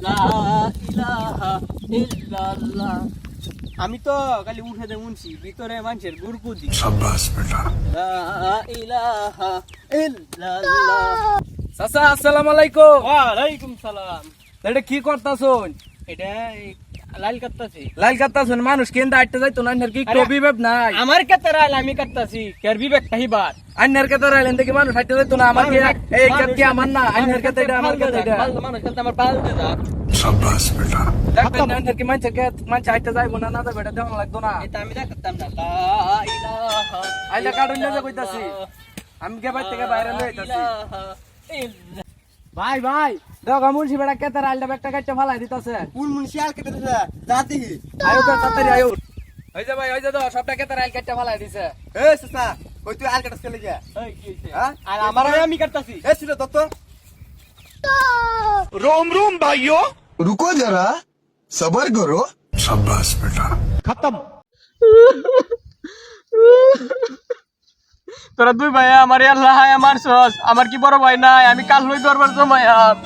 লা ইলাহা ইল্লাল্লাহ। আমি তো খালি উঠে দে মুনছি ভিতরে মানুষের গুরকুদি। शाबाश बेटा। লা ইলাহা ইল্লাল্লাহ। চাচা আসসালামু আলাইকুম। ওয়ালাইকুম সালাম। এটা কি করতাছুন? এটা লাল কাটতাছি। লাইল কাটতাছুন, মানুষ কেন্দা আইতে যাইতো না, আইনার কি একটু আরে, অভিভাব নাই? আমার কাছে রাইল আমি কাটতাছি কের বিবেক কাহিবার। আইনার কাছে রাইলেন দেখি মানুষ আইতে যাইতো না, আমার কি এই কাট কি আমার না? আইনার কাছে এটা আমার কাছে এটা। মানুষ কাছে আমার পাল দে যা। शाबाश बेटा। দেখবেন না আইনার কি মানুষ আইতে যাইবো না, না যাবে এটা দেওয়া লাগতো না। এটা আমি দেখতাম না। লা ইলাহা আইলা কাটুন না যে কইতাছি, আমি কে বাইর থেকে বাইরে লই আইতাছি। ইলাহা ইল্লাল্লাহ। ভাই ভাই দেখো মুন্সি বেটা কেতে রাইলটা ব্যাগটা কাটতে ফালাই দিতাছে। কোন মুনশিয়াল কেটে দিছে জাতি। আয়ো তো তাড়াতাড়ি আয়ো। ওই যে ভাই ওই যে তো সবটা কেতে রাইল কাটতে ফালাই দিছে। এ সসা কই তুই আর কাটছ কেলে গিয়া এই কি হইছে? হ্যাঁ? আর আমার আমি কাটতাছি। এ ছিল দত্ত रोम रोम भाइयों, रुको जरा, सबर करो। शाबाश बेटा। তোরা দুই ভাই আমার আল্লাহ আমার সস আমার কি বড় ভাই নাই আমি কাল লই দরবার জমাইয়াম।